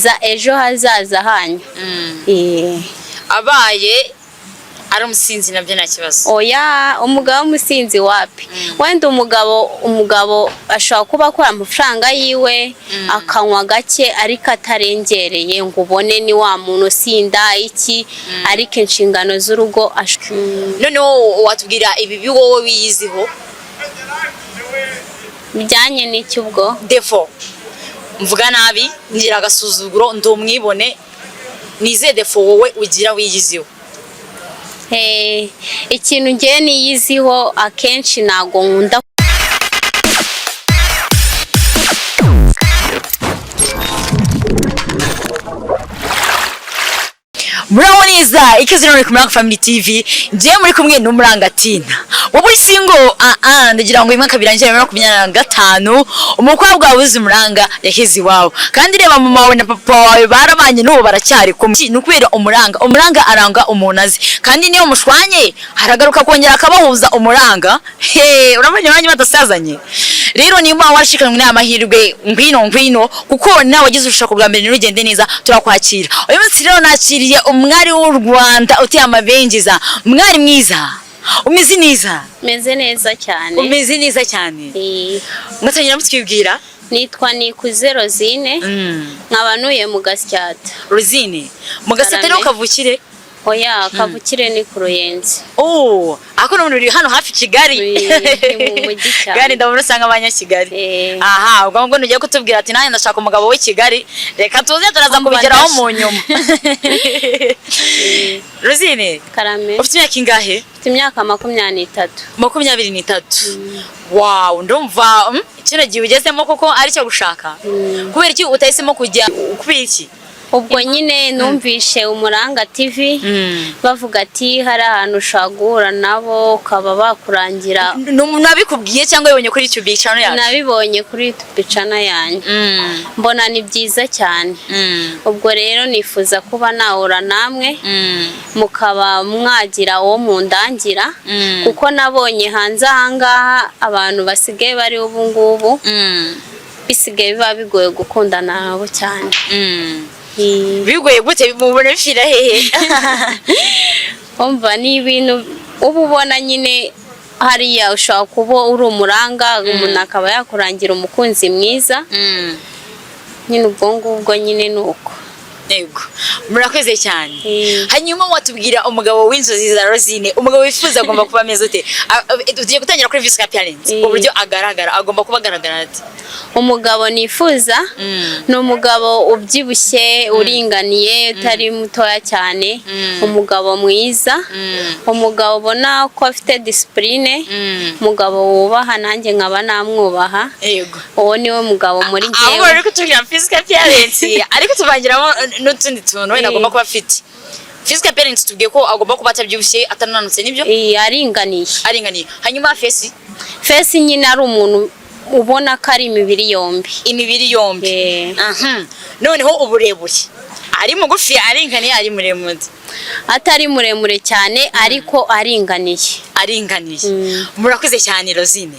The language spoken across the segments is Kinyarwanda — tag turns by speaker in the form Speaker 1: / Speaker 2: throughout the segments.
Speaker 1: kwiteza ejo hazaza hanyu.
Speaker 2: abaye ari umusinzi nabyo nta kibazo.
Speaker 1: Oya, umugabo w'umusinzi wapi? Wenda umugabo ashobora kuba akora amafaranga yiwe akanywa gake ariko atarengereye ngo ubone ni wa muntu usinda iki, ariko inshingano z'urugo
Speaker 2: noneho watubwira ibibi wowe wiyiziho
Speaker 1: bijyanye n'iki ubwo?
Speaker 2: Defo mvuga nabi, ngira agasuzuguro, ndomwibone, nize defo wowe ugira wiyiziho.
Speaker 1: Ikintu ngiye niyiziho akenshi ntago nkunda
Speaker 2: Muraboniza ikizino muri kumuranga Family TV, ngiye muri kumwe n'umurangatina wowe uri single. Ndagira ngo imwaka birangiye 2025 umukobwa wabuze umuranga yahize iwawe, kandi reba mama wawe na papa wawe barabanye n'ubu baracyari kumwe. Nukubera umuranga aranga umuntu azi, kandi niyo mushwanye haragaruka kongera akabahuza umuranga. Urabonye abanye badasazanye. Rero nimba washikanwe n'amahirwe ngwino kuko nawe wagize urushako bwa mbere n'urugende neza turakwakira. Uyu munsi rero nakiriye umwari w'u Rwanda utiye amabengeza. Mwari mwiza, umeze neza?
Speaker 1: Meze neza cyane.
Speaker 2: Umeze neza cyane. Mwatangira mutwibwira?
Speaker 1: Nitwa Nifuza Rosine, nkabanuye mu Gasyata.
Speaker 2: Rosine, mu Gasyata rero kavukire?
Speaker 1: Oya, kavukire ni ku Ruyenzi.
Speaker 2: Ako no muri hano hafi Kigali.
Speaker 1: Mu mujyi cyane.
Speaker 2: Gari ndabona usanga abanya Kigali. Ubwo ngo nugiye kutubwira ati nanjye ndashaka umugabo w'i Kigali. Reka tuze turaza kubigeraho mu nyuma. Rosine,
Speaker 1: karame.
Speaker 2: Ufite imyaka ingahe?
Speaker 1: Ufite imyaka 23.
Speaker 2: 23. Wow, ndumva kino gihe ugezemo koko ari cyo gushaka. Kubera iki utahisemo kujya kubera iki?
Speaker 1: Ubwo nyine numvishe umuranga TV bavuga ati hari ahantu ushagura nabo ukaba bakurangira.
Speaker 2: Nabikubwiye cyangwa yibonye kuri YouTube channel yacu?
Speaker 1: Nabibonye kuri YouTube channel yanyu. Mbona ni byiza cyane. Ubwo rero nifuza kuba nahura namwe mukaba mwagira uwo mundangira, kuko nabonye hanze ahangaha abantu basigaye bari ubu ngubu bisigaye biba bigoye gukundana nabo cyane.
Speaker 2: Bigoye gute mubona bifira hehe?
Speaker 1: Umva ni ibintu ububona nyine hariya ushaka kuba uri umuranga, umuntu akaba yakurangira umukunzi mwiza. Nyine ubwo ngubwo nyine nuko.
Speaker 2: Yego, murakoze cyane. Hanyuma watubwira umugabo w'inzozi za Rosine, umugabo wifuza agomba kuba ameze ute? Tugiye gutangira kuri physical appearance, uburyo agaragara agomba kuba agaragara ate?
Speaker 1: Umugabo nifuza ni umugabo ubyibushye, uringaniye, utari mutoya cyane, umugabo mwiza, umugabo ubona ko afite discipline, umugabo wubaha nanjye nkaba namwubaha.
Speaker 2: Yego,
Speaker 1: uwo niwe mugabo muri
Speaker 2: ngewe. Abo rero kutubwira physical appearance ariko tubangiramo n'utundi tuntu wenda agomba kuba afite. Physical appearance tubwiye ko agomba kuba atabyibushye, atananutse, nibyo?
Speaker 1: Aringaniye.
Speaker 2: Hanyuma face
Speaker 1: nyine ari umuntu ubona ko ari imibiri yombi.
Speaker 2: Noneho uburebure, ari mugufi, aringaniye, ari muremure?
Speaker 1: Atari muremure cyane ariko aringaniye.
Speaker 2: Murakoze cyane Rosine.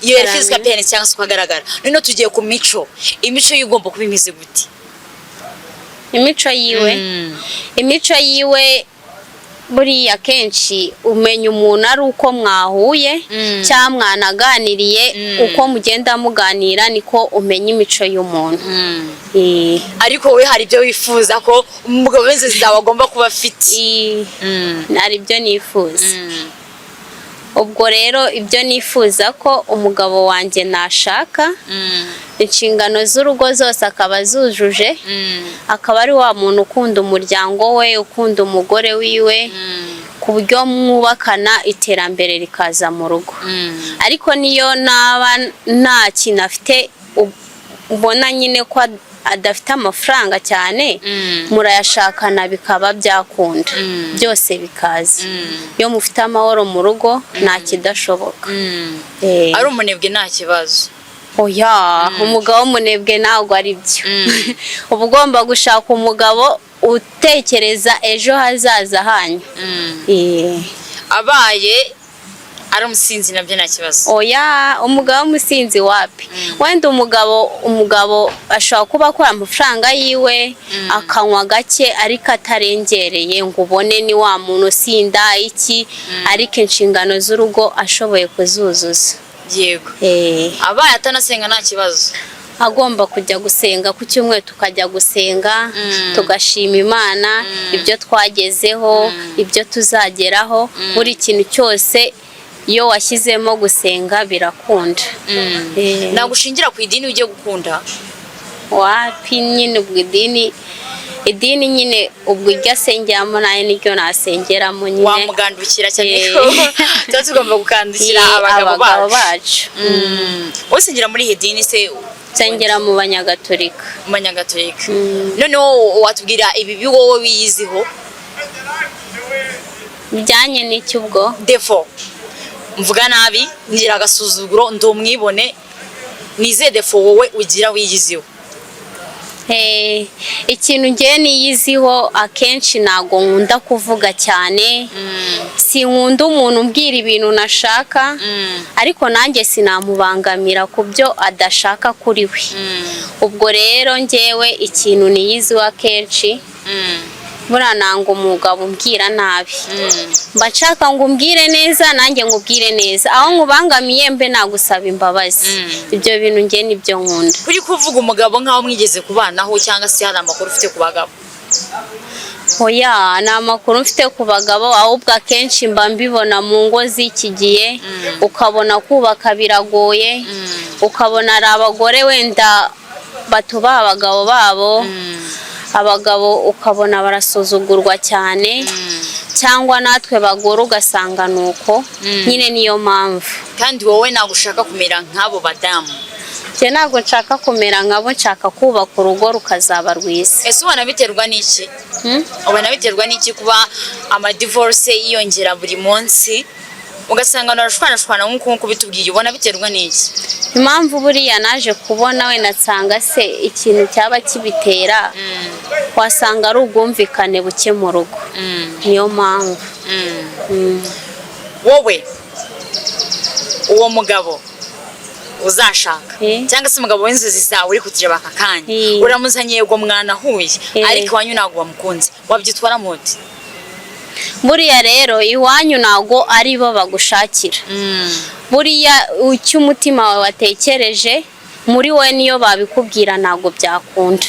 Speaker 2: Iyo yari physical appearance cyangwa se kugaragara. Noneho tugiye ku imico y'ugomba kuba imeze gute?
Speaker 1: Imico yiwe buriya kenshi umenya umuntu ari uko mwahuye cyangwa mwanaganiriye, uko mugenda muganira niko umenya imico y'umuntu.
Speaker 2: Ariko we hari ibyo wifuza ko umugabo w'inzozi zawe agomba kuba afite?
Speaker 1: Hari ibyo nifuza. Ubwo rero ibyo nifuza ko umugabo wanjye nashaka, inshingano z'urugo zose akaba zujuje, akaba ari wa muntu ukunda umuryango we, ukunda umugore wiwe, ku buryo mwubakana iterambere rikaza mu rugo. Ariko niyo naba nta kintu afite, ubona nyine ko adafite amafaranga cyane, murayashakana bikaba byakunda, byose bikaza. Iyo mufite amahoro mu rugo nta kidashoboka.
Speaker 2: Ari umunebwe nta kibazo?
Speaker 1: Oya, umugabo w'umunebwe ntabwo ari byo. Uba ugomba gushaka umugabo utekereza ejo hazaza hanyu.
Speaker 2: Abaye ari umusinzi nabyo nta kibazo.
Speaker 1: oya umugabo w'umusinzi wapi wenda umugabo ashobora kuba akora amafaranga yiwe akanywa gake ariko atarengereye ngo ubone ni wa muntu usinda iki ariko inshingano z'urugo ashoboye kuzuzuza.
Speaker 2: Yego. Abaye atanasenga nta kibazo.
Speaker 1: Agomba kujya gusenga ku cyumweru tukajya gusenga tugashima Imana ibyo twagezeho ibyo tuzageraho buri kintu cyose iyo washyizemo gusenga birakunda.
Speaker 2: Nagushingira ku idini ugiye gukunda
Speaker 1: wapi nyine ubwo idini nyine ubwo iryo asengeramo nayo niryo nasengeramo nyine
Speaker 2: wamugandukira cyane ko tuba tugomba gukandukira abagabo bacu. Usengera muri iyi dini se?
Speaker 1: Nsengera mu banyagatolika.
Speaker 2: Noneho watubwira ibibi wowe wiyiziho
Speaker 1: bijyanye n'iki ubwo?
Speaker 2: Defo mvuga nabi ngira agasuzuguro ndomwibone nize defo wowe ugira wiyiziho.
Speaker 1: Ikintu ngiye niyiziho akenshi ntago nkunda kuvuga cyane sinkunda umuntu umbwira ibintu nashaka ariko nanjye sinamubangamira ku byo adashaka kuri we. Ubwo rero ngewe ikintu niyiziho akenshi burananga umugabo umbwira nabi mba nshaka ngo umbwire neza nanjye ngubwire neza aho nkubangamiye mbe nagusaba imbabazi. Ibyo bintu ngiye nibyo nkunda.
Speaker 2: Kuri kuvuga umugabo nkaho mwigeze kubanaho cyangwa se hari amakuru ufite ku bagabo?
Speaker 1: Oya nta makuru mfite ku bagabo ahubwo akenshi mba mbibona mu ngo z'iki gihe ukabona kubaka biragoye ukabona ari abagore wenda batubaha abagabo babo abagabo ukabona barasuzugurwa cyane cyangwa natwe bagore ugasanga nuko nyine niyo mpamvu.
Speaker 2: Kandi wowe nagushaka kumera nk'abo badamu?
Speaker 1: Je ntabwo nshaka kumera nk'abo nshaka kubaka urugo rukazaba rwiza.
Speaker 2: Ese ubona biterwa n'iki? Ubona biterwa n'iki kuba amadivorce yiyongera buri munsi ugasanga narashwana nk'uko bitubwiye ubona biterwa n'iki?
Speaker 1: Impamvu buriya naje kubona we natsanga se ikintu cyaba kibitera wasanga ari ubwumvikane buke mu rugo. Niyo mpamvu.
Speaker 2: Wowe uwo mugabo uzashaka cyangwa se umugabo w'inzozi zawe uri kutireba aka kanya uramuzanye yego mwanahuye ariko wanyu ntago wamukunze wabyitwara muti?
Speaker 1: Buriya rero iwanyu ntago ari bo bagushakira. Buriya icyo umutima wawe watekereje muri we niyo babikubwira ntago byakunda.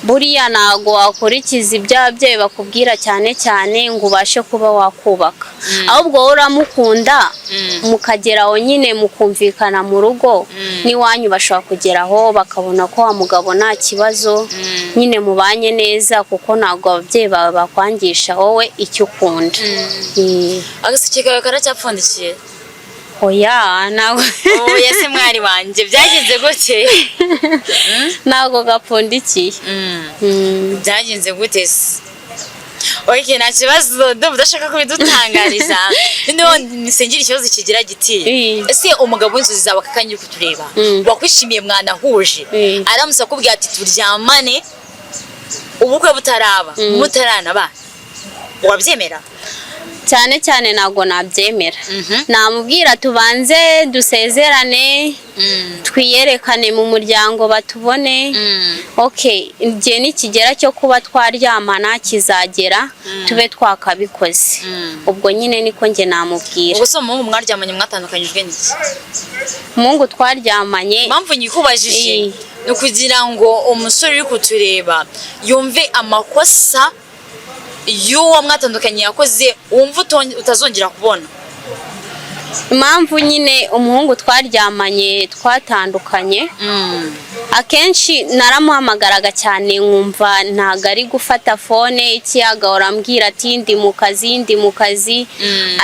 Speaker 1: Buriya ntago wakurikiza ibyo ababyeyi bakubwira cyane cyane ngo ubashe kuba wakubaka. Ahubwo uramukunda mukageraho nyine mukumvikana mu rugo n'iwanyu bashobora kugeraho bakabona ko wa mugabo nta kibazo nyine mubanye neza kuko ntago ababyeyi bawe bakwangisha wowe icyo ukunda.
Speaker 2: Agaseke kawe karacyapfundikiye?
Speaker 1: Oya nawe
Speaker 2: oya se mwari wanje byagenze gute?
Speaker 1: Nago gapfundikiye.
Speaker 2: Byagenze gute se? Oke nta kibazo ndashaka kubidutangariza. Niho nisengera ikibazo kigira giti. Ese umugabo w'inzozi zawe akakanye kutureba wakwishimiye mwanahuje aramusa kubwira ati turyamane ubukwe butaraba mutarana ba wabyemera?
Speaker 1: Cyane cyane nago nabyemera. Namubwira tubanze dusezerane twiyerekane mu muryango batubone. Okay igihe nikigera cyo kuba twaryamana kizagera tube twakabikoze. Ubwo nyine niko nge namubwira.
Speaker 2: Ubwo so muhungu mwaryamanye mwatandukanyijwe n'iki?
Speaker 1: Muhungu twaryamanye
Speaker 2: impamvu nyikubajije no kugira ngo umusore uri kutureba yumve amakosa y'uwo mwatandukanye yakoze wumva utazongera kubona. Impamvu
Speaker 1: nyine umuhungu twaryamanye twatandukanye akenshi naramuhamagaraga cyane nkumva ntago ari gufata phone ikiyaga urambwira ati ndi mu kazi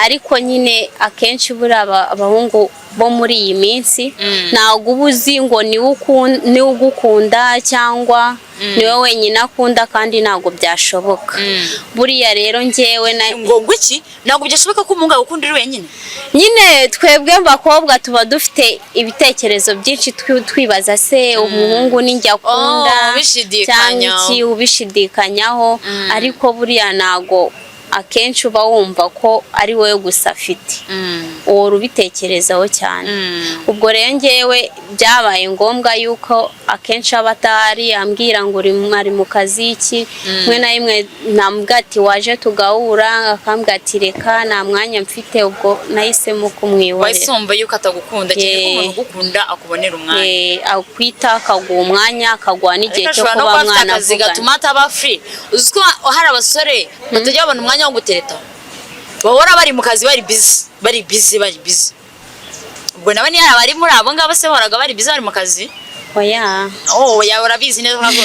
Speaker 1: ariko nyine akenshi buri abahungu bo muri iyi minsi ntago ubuzi ngo ni ugukunda cyangwa niwe wenyine akunda kandi ntago byashoboka. Buriya rero ngewe
Speaker 2: ngo iki ntago byashoboka ko umuhungu agukunda uri wenyine?
Speaker 1: Nyine twebwe bakobwa tuba dufite ibitekerezo byinshi twibaza se umuhungu ninjye akunda cyangwa iki ubishidikanyaho ariko buriya ntago akenshi uba wumva ko ari wowe gusa afite uwo rubitekerezaho cyane ubwo rero ngewe byabaye ngombwa yuko akenshi aba atari ambwira ngo ari mu kazi iki mwe na rimwe namubwira ati waje tugahura akambwira ati reka nta mwanya mfite ubwo nahisemo kumwihorera
Speaker 2: wayisumba yuko atagukunda cyane ko umuntu ugukunda akubonera umwanya
Speaker 1: akwita akaguha umwanya akaguha n'igihe cyo kuba mwana
Speaker 2: akazi gatuma ataba free uziko hari abasore batajya babona umwanya wo gutereta bahora bari mu kazi bari busy ubwo nabo ni abari muri abo ngabo se horaga bari busy bari mu kazi
Speaker 1: oya
Speaker 2: urabizi neza ko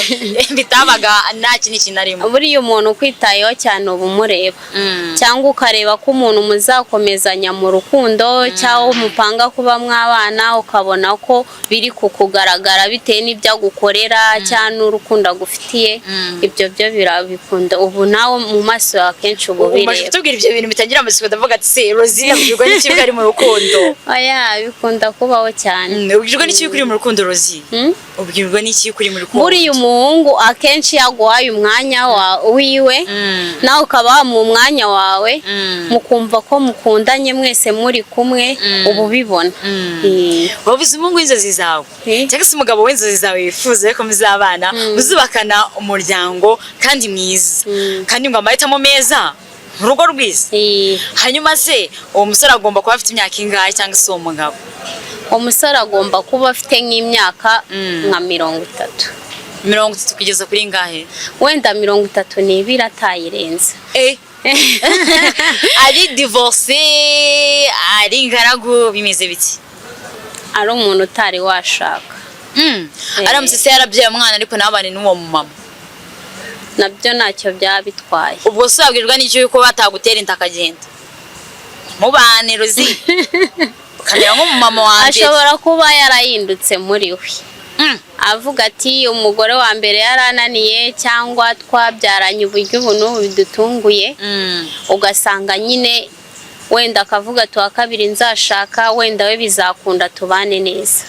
Speaker 2: bitabaga nta kintu arimo
Speaker 1: buriya umuntu ukwitayeho cyane uba umureba cyangwa ukareba ko umuntu muzakomezanya mu rukundo cyangwa umupanga kuba mwabana ukabona ko biri kukugaragara bitewe n'ibyo agukorera cyangwa n'urukundo agufitiye ibyo byo birabikunda ubu nawe mu maso yawe akenshi uba ubireba
Speaker 2: umaze kutubwira ibyo bintu bitangira amatsiko ndavuga ati se Rosine ubwirwa n'ikibi ari mu rukundo
Speaker 1: oya bikunda kubaho cyane
Speaker 2: ubwirwa n'ikibi kuri mu rukundo Rosine ubwirwa n'iki kuri muri rukundo
Speaker 1: buriya umuhungu akenshi yaguhaye umwanya wiwe nawe ukaba mu mwanya wawe mukumva ko mukundanye mwese muri kumwe ubu bibona
Speaker 2: wabuze umuhungu w'inzozi zawe cyangwa se umugabo w'inzozi zawe wifuza ko muzabana muzubakana umuryango kandi mwiza kandi ngo amahitamo meza mu rugo rwiza hanyuma se uwo musore agomba kuba afite imyaka ingahe cyangwa se uwo mugabo
Speaker 1: umusore agomba kuba afite nk'imyaka nka 30
Speaker 2: 30 kugeza kuri ngahe
Speaker 1: wenda 32 atayirenza
Speaker 2: ari divorce ari ingaragu bimeze biti
Speaker 1: ari umuntu utari washaka
Speaker 2: aramutse se yarabyaye umwana ariko nabane n'uwo mama
Speaker 1: nabyo ntacyo byaba bitwaye
Speaker 2: ubwo se wabwirwa n'icyo yuko batagutera inda akagenda mubane Rosine ukamera nk'umumama wanjye
Speaker 1: ashobora kuba yarahindutse muri we avuga ati umugore wa mbere yarananiye cyangwa twabyaranye uburyo ubu bidutunguye ugasanga nyine wenda akavuga tuwa kabiri nzashaka wenda we bizakunda tubane neza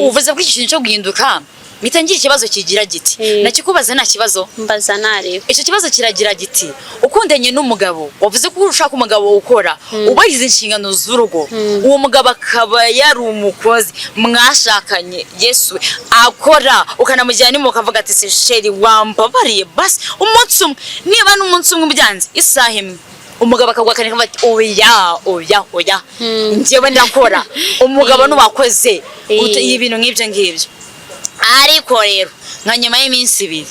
Speaker 2: uvuze ko iki kintu cyo guhinduka mitangira ikibazo kigira giti nakikubaza nta kibazo
Speaker 1: mbaza nareba
Speaker 2: icyo kibazo kiragira giti ukundanye n'umugabo wavuze ko ushaka umugabo ukora ubahize inshingano z'urugo uwo mugabo akaba yari umukozi mwashakanye Yesu akora ukanamujyana mu kavuga ati se sheri wambabariye basi umunsi umwe niba n'umunsi umwe byanze isaha imwe umugabo akagwakanira ati oya njyewe ndakora umugabo n'uwakoze ibintu nk'ibyo ngibyo ariko rero nka nyuma y'iminsi 2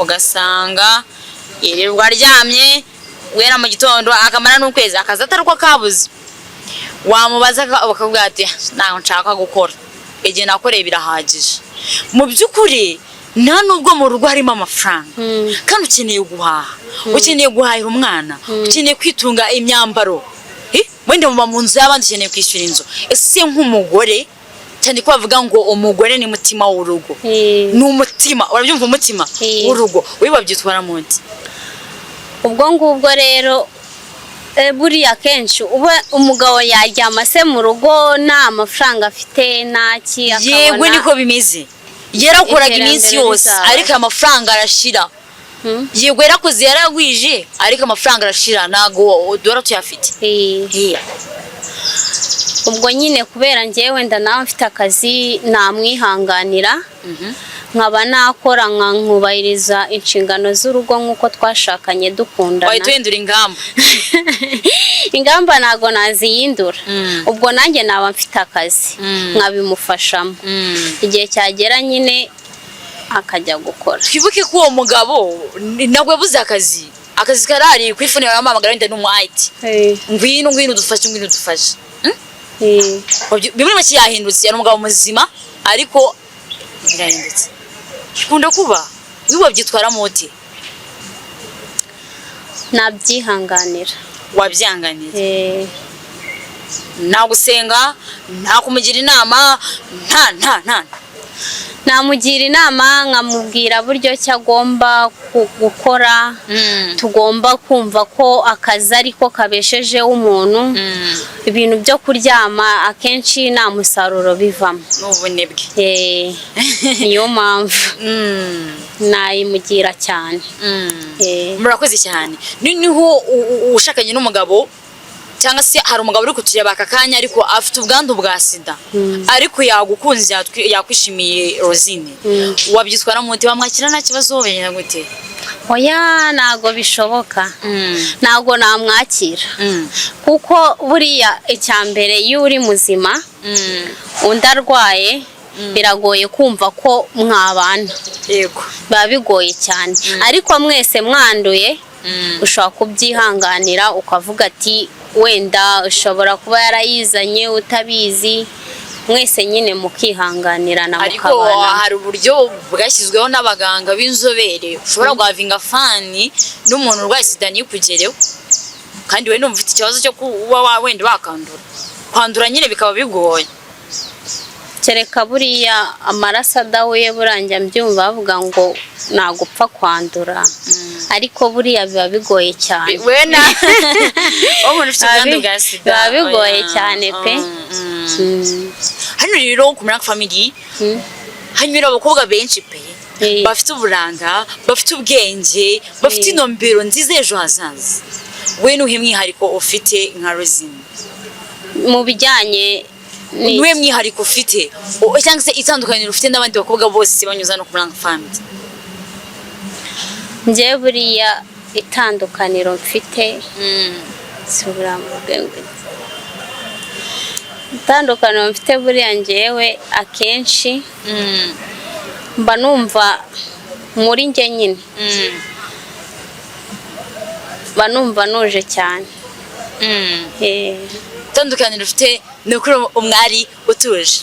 Speaker 2: ugasanga yirirwa aryamye wera mu gitondo akamara n'ukwezi akaza ataruko kabuze wamubaza bakakubwira ati ntaho nshaka gukora igihe nakoreye birahagije mu by'ukuri nta nubwo mu rugo harimo amafaranga kandi ukeneye guhaha ukeneye guhahira umwana ukeneye kwitunga imyambaro wenda mu nzu y'abandi ukeneye kwishyura inzu ese nk'umugore cyane ko bavuga ngo umugore ni mutima w'urugo ni umutima urabyumva umutima w'urugo wibabyitwara mundi
Speaker 1: ubwo ngubwo rero buriya kenshi uba umugabo yaryama se mu rugo nta mafaranga afite naki akabona
Speaker 2: yego niko bimeze yarakoraga iminsi yose ariko amafaranga arashira yego yarakoze yaragwije ariko amafaranga arashira nago dora tuyafite ubwo nyine kubera njye wenda nawe mfite akazi namwihanganira nkaba nakora nkubahiriza inshingano z'urugo nk'uko twashakanye dukundana wahita uhindura
Speaker 1: ingamba ntago nazihindura ubwo nanjye naba mfite akazi nkabimufashamo igihe cyagera nyine akajya gukora
Speaker 2: twibuke ko uwo mugabo ntabwo yabuze akazi karari kwifunira amamagara wenda n'umwayiti ngwino dufashe bimwe make yahindutse yari umugabo muzima ariko birahindutse ukunda kuba wibabyitwara muti
Speaker 1: nabyihanganira
Speaker 2: wabyanganira nta gusenga nta kumugira inama nta
Speaker 1: namugira inama nkamubwira buryo cyo agomba gukora tugomba kumva ko akazi ariko kabeshejeho umuntu ibintu byo kuryama akenshi nta musaruro bivamo
Speaker 2: n'ubunebwe
Speaker 1: niyo mpamvu nayimugira cyane.
Speaker 2: Murakoze cyane. Niho ushakanye n'umugabo cyangwa se hari umugabo uri kutureba aka kanya ariko afite ubwandu bwa sida ariko yagukunze yakwishimiye Rosine, wabyitwara mu mutima mwakira nta kibazo wobenya gute?
Speaker 1: Oya, ntago bishoboka. Ntago namwakira kuko buriya icyambere iyo uri muzima undi arwaye biragoye kumva ko mwabana.
Speaker 2: Yego,
Speaker 1: biba bigoye cyane, ariko mwese mwanduye ushobora kubyihanganira ukavuga ati wenda ushobora kuba yarayizanye utabizi, mwese nyine mukihanganirana mukabana.
Speaker 2: Ariko hari uburyo bwashyizweho n'abaganga b'inzobere ushobora guhavinga fani n'umuntu urwaye sida ntikugereho, kandi we numva ufite ikibazo cyo kuba wenda kwandura nyine bikaba bigoye.
Speaker 1: Kereka buriya amaraso adahuye burangira mbyumva bavuga ngo nagupfa kwandura, ariko buriya biba bigoye cyane.
Speaker 2: Wena umuntu ufite ubwandu bwa sida
Speaker 1: biba bigoye cyane pe.
Speaker 2: Hano rero ku Muranga family hanyura abakobwa benshi pe bafite uburanga, bafite ubwenge, bafite intumbero nziza ejo hazaza. We nuhe mwihariko ufite nka Rosine
Speaker 1: mu bijyanye
Speaker 2: niwe mwihariko ufite cyangwa se itandukaniro ufite n'abandi bakobwa bose banyuza no ku Muranga family?
Speaker 1: Njye buriya itandukaniro mfite itandukaniro mfite buriya njyewe akenshi mba numva muri njye nyine mba numva nuje cyane.
Speaker 2: Itandukaniro ufite ni ukuri umwari utuje,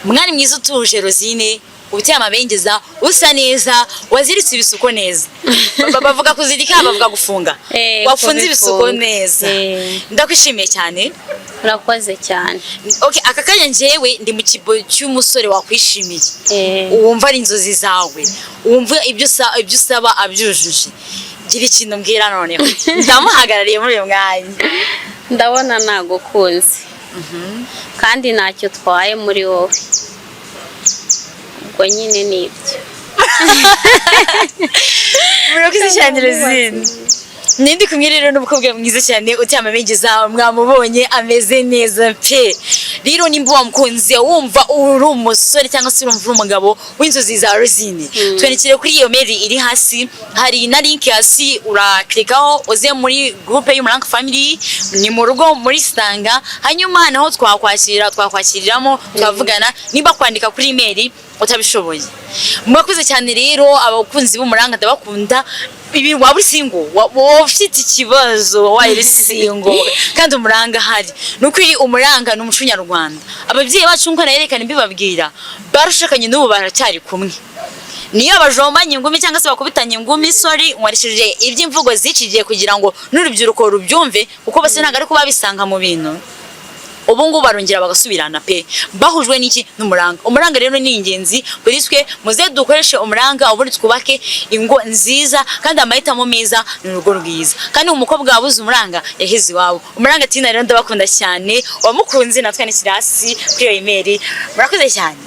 Speaker 2: umwari mwiza utuje Rosine, uteye amabengeza, usa neza, waziritse ibisuko neza. Bavuga kuzirika, bavuga gufunga, wafunze ibisuko neza. Ndakwishimiye cyane.
Speaker 1: Urakoze cyane.
Speaker 2: Okay, aka kanya njyewe ndi mu kibo cy'umusore wakwishimiye, wumva ari inzozi zawe, wumva ibyo usaba abyujuje. Gira ikintu mbwira noneho ndamuhagarariye muri uyu mwanya.
Speaker 1: Ndabona nagukunze kandi ntacyo twaye muri wowe, ubwo nyine nibyo.
Speaker 2: Murakoze cyane Rosine. Nindi kumwe rero n'umukobwa mwiza cyane uteye amabengeza, mwamubonye ameze neza pe. Rero nimba wamukunze wumva uri umusore cyangwa se urumva umugabo w'inzozi za Rosine, twandikire kuri iyo mail iri hasi, hari na link hasi uraklikaho uze muri groupe y'Umuranga family, ni mu rugo muri Sanga, hanyuma naho twakwakiriramo twavugana nimba kwandika kuri email utabishoboye. Mwakoze cyane rero abakunzi b'Umuranga, ndabakunda. Ibi waba uri single, waba ufite ikibazo wari single kandi Umuranga hari, nukuri Umuranga n'umuco nyarwanda. Ababyeyi bacu ngo nayerekana mbibabwira barushakanye n'ubu baracyari kumwe. Niyo bajombanye ingumi cyangwa se bakubitanye ingumi, sorry nwarishije iby'imvugo zicigiye kugira ngo n'urubyiruko rubyumve, kuko base ntago ari kuba bisanga mu bintu. Ubu ngubu barongera bagasubirana pe, bahujwe n'iki n'Umuranga. Umuranga rero ni ingenzi buri twe, muze dukoreshe Umuranga ubundi twubake ingo nziza kandi amahitamo meza n'urugo rwiza. Kandi umukobwa wabuze Umuranga yahize iwabo. Umuranga tina rero ndabakunda cyane, wamukunze natwe ni kirasi kuri iyo email. Murakoze cyane.